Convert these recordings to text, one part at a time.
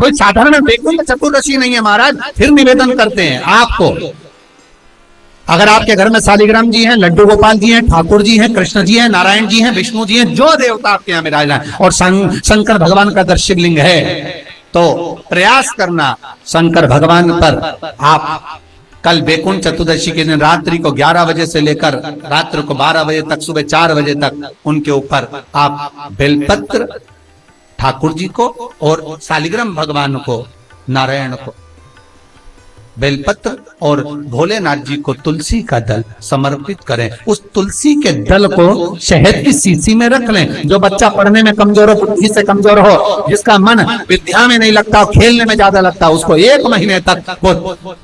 कोई साधारण वैकुंठ चतुर्दशी नहीं है महाराज। फिर निवेदन करते हैं आपको, अगर आपके घर में शालिग्राम जी हैं, लड्डू गोपाल जी हैं, ठाकुर जी हैं, कृष्ण जी हैं, नारायण जी हैं, विष्णु जी हैं, जो देवता आपके यहाँ विराजमान और शंकर भगवान का अगर शिवलिंग है तो प्रयास करना शंकर भगवान पर आप कल वैकुंठ चतुर्दशी के दिन रात्रि को 11 बजे से लेकर रात्रि को 12 बजे तक, सुबह 4 बजे तक उनके ऊपर आप बेलपत्र ठाकुर जी को और शालिग्राम भगवान को, नारायण को बेलपत्र और भोलेनाथ जी को तुलसी का दल समर्पित करें। उस तुलसी के दल को शहद की शीशी में रख लें। जो बच्चा पढ़ने में कमजोर हो, बुद्धि से कमजोर हो, जिसका मन विद्या में नहीं लगता, खेलने में ज्यादा लगता, उसको 1 महीने तक वो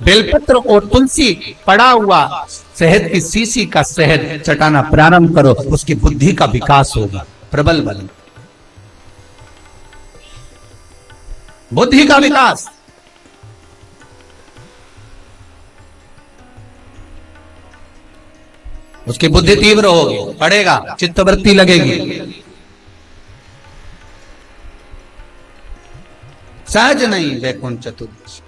बेलपत्र और तुलसी पड़ा हुआ शहद की शीशी का शहद चटाना प्रारंभ करो। उसकी बुद्धि का विकास होगा, प्रबल बन, बुद्धि का विकास, उसकी बुद्धि तीव्र होगी, पढ़ेगा, चित्तवृत्ति लगेगी। सहज नहीं वैकुंठ चतुर्दशी।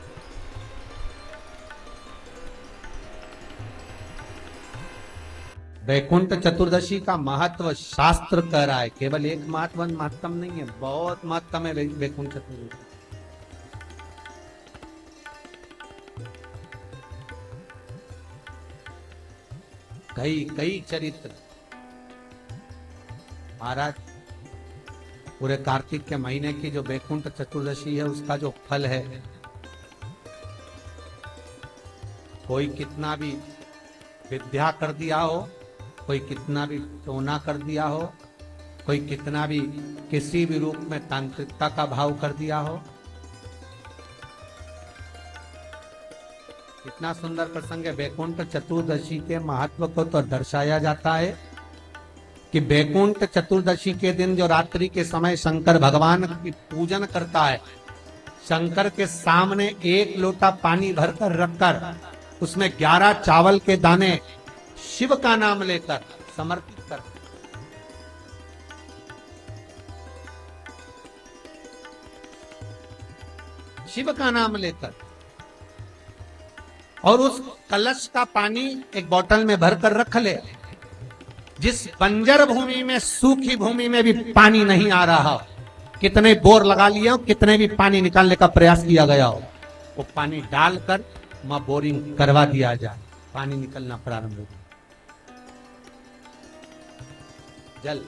वैकुंठ चतुर्दशी का महत्व शास्त्र कह रहा है, केवल एक महत्तम नहीं है, बहुत महत्तम है वैकुंठ चतुर्दशी। कई चरित्र महाराज, पूरे कार्तिक के महीने की जो वैकुंठ चतुर्दशी है उसका जो फल है, कोई कितना भी विद्या कर दिया हो, कोई कितना भी टोना कर दिया हो, कोई कितना भी किसी भी रूप में तांत्रिकता का भाव कर दिया हो, कितना सुंदर प्रसंग है। वैकुंठ चतुर्दशी के महत्व को तो दर्शाया जाता है कि वैकुंठ चतुर्दशी के दिन जो रात्रि के समय शंकर भगवान की पूजन करता है, शंकर के सामने 1 लोटा पानी भरकर रखकर उसमें 11 चावल के दाने शिव का नाम लेकर समर्पित कर, शिव का नाम लेकर, और उस कलश का पानी एक बोतल में भरकर रख ले। जिस बंजर भूमि में, सूखी भूमि में भी पानी नहीं आ रहा हो, कितने बोर लगा लिए हो, कितने भी पानी निकालने का प्रयास किया गया हो, वो पानी डालकर वहां बोरिंग करवा दिया जाए, पानी निकलना प्रारंभ हो। जल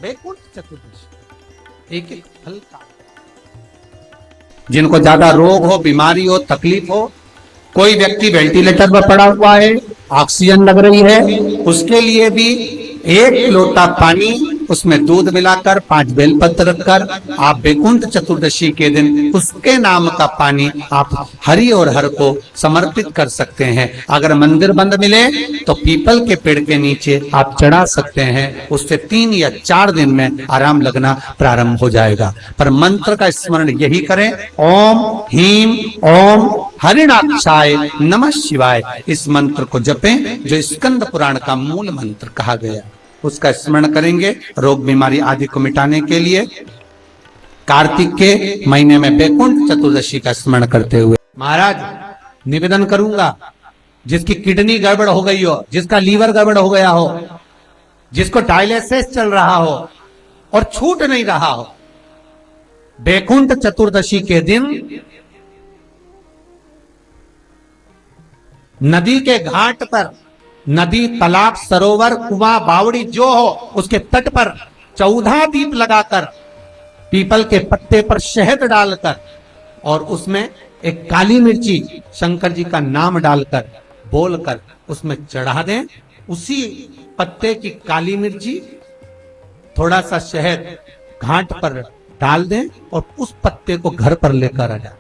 वैकुंठ चतुर्दशी एक फल का, जिनको ज्यादा रोग हो, बीमारी हो, तकलीफ हो, कोई व्यक्ति वेंटिलेटर पर पड़ा हुआ है, ऑक्सीजन लग रही है, उसके लिए भी 1 लोटा पानी उसमें दूध मिलाकर 5 बेलपत्र रखकर आप वैकुंठ चतुर्दशी के दिन उसके नाम का पानी आप हरि और हर को समर्पित कर सकते हैं। अगर मंदिर बंद मिले तो पीपल के पेड़ के नीचे आप चढ़ा सकते हैं, उससे 3 या 4 दिन में आराम लगना प्रारंभ हो जाएगा। पर मंत्र का स्मरण यही करें, ओम ह्रीम ओम हरिणाक्षाय नमः शिवाय। इस मंत्र को जपें जो स्कंद पुराण का मूल मंत्र कहा गया, उसका स्मरण करेंगे रोग बीमारी आदि को मिटाने के लिए। कार्तिक के महीने में वैकुंठ चतुर्दशी का स्मरण करते हुए महाराज निवेदन करूंगा, जिसकी किडनी गड़बड़ हो गई हो, जिसका लीवर गड़बड़ हो गया हो, जिसको डायलिसिस चल रहा हो और छूट नहीं रहा हो, वैकुंठ चतुर्दशी के दिन नदी के घाट पर, नदी, तालाब, सरोवर, कुआं, बावड़ी जो हो, उसके तट पर 14 दीप लगाकर, पीपल के पत्ते पर शहद डालकर और उसमें एक काली मिर्ची शंकर जी का नाम डालकर बोलकर उसमें चढ़ा दें। उसी पत्ते की काली मिर्ची, थोड़ा सा शहद घाट पर डाल दें और उस पत्ते को घर पर लेकर आ जाए।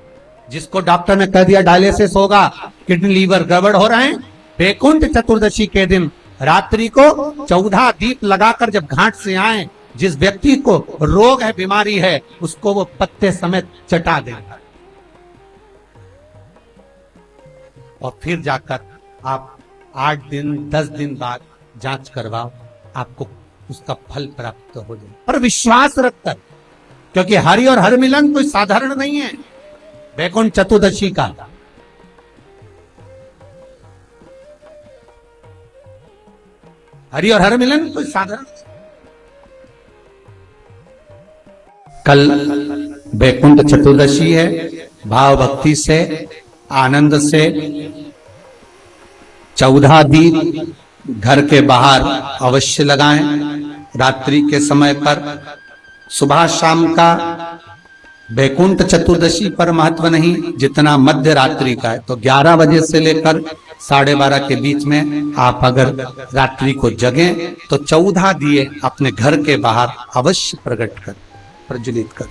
जिसको डॉक्टर ने कह दिया डायलिसिस होगा, किडनी लीवर गड़बड़ हो रहे हैं, वैकुंठ चतुर्दशी के दिन रात्रि को 14 दीप लगाकर जब घाट से आए, जिस व्यक्ति को रोग है, बीमारी है, उसको वो पत्ते समेत चटा देगा और फिर जाकर आप 8 दिन 10 दिन बाद जांच करवाओ, आपको उसका फल प्राप्त हो जाए, पर विश्वास रखकर, क्योंकि हरि और हर मिलन कोई साधारण नहीं है। वैकुंठ चतुर्दशी का हरि और हर मिलन कोई साधारण, कल वैकुंठ चतुर्दशी है। भाव भक्ति से, आनंद से 14 दीप घर के बाहर अवश्य लगाएं। रात्रि के समय पर, सुबह शाम का वैकुंठ चतुर्दशी पर महत्व नहीं जितना मध्य रात्रि का है। तो 11 बजे से लेकर 12:30 के बीच में आप अगर रात्रि को जगें तो 14 दिए अपने घर के बाहर अवश्य प्रकट कर, प्रज्वलित कर।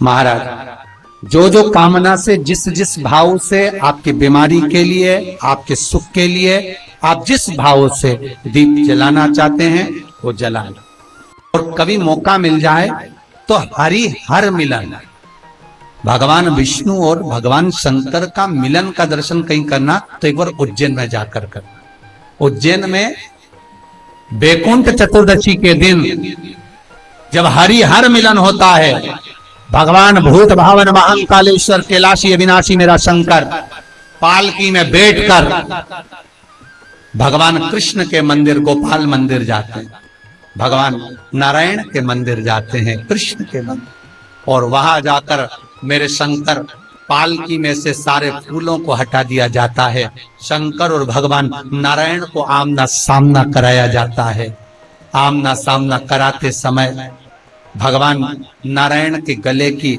महाराज जो जो कामना से, जिस जिस भाव से आपकी बीमारी के लिए, आपके सुख के लिए, आप जिस भाव से दीप जलाना चाहते हैं वो जला लो। और कभी मौका मिल जाए तो हरि हर मिलन, भगवान विष्णु और भगवान शंकर का मिलन का दर्शन कहीं करना तो एक बार उज्जैन में जाकर करना। उज्जैन में वैकुंठ चतुर्दशी के दिन जब हरि हर मिलन होता है, भगवान भूत भावन महाकालेश्वर कैलाशी अविनाशी मेरा शंकर पालकी में बैठकर भगवान कृष्ण के मंदिर, गोपाल मंदिर जाते हैं, भगवान नारायण के मंदिर जाते हैं, कृष्ण के मंदिर, और वहां जाकर मेरे शंकर पालकी में से सारे फूलों को हटा दिया जाता है। शंकर और भगवान नारायण को आमना सामना कराया जाता है। आमना सामना कराते समय भगवान नारायण के गले की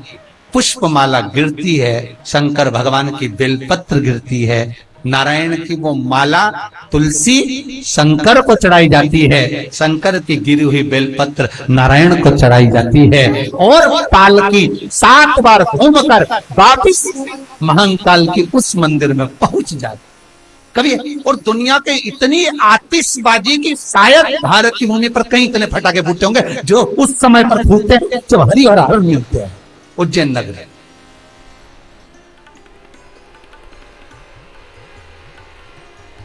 पुष्पमाला गिरती है, शंकर भगवान की बेलपत्र गिरती है। नारायण की वो माला तुलसी शंकर को चढ़ाई जाती है, शंकर की गिरी हुई बेलपत्र नारायण को चढ़ाई जाती है, और पालकी 7 बार घूमकर वापिस महाकाल की उस मंदिर में पहुंच जाती। कभी और दुनिया के इतनी आतिशबाजी की शायद भारत की भूमि पर कहीं इतने फटाके फूटते होंगे जो उस समय पर फूटते हैं जब हरि और हर मिलते हैं उज्जैन नगर।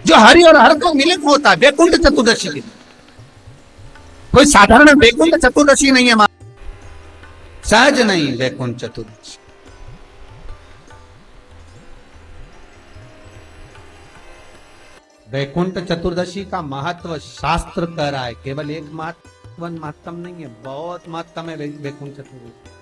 जो हरि और हर को मिलन होता है वैकुंठ चतुर्दशी के, कोई साधारण वैकुंठ चतुर्दशी नहीं है, सहज नहीं वैकुंठ चतुर्दशी। वैकुंठ चतुर्दशी का महत्व शास्त्र कह रहा है, केवल एक महत्व नहीं है, बहुत महत्व है वैकुंठ चतुर्दशी।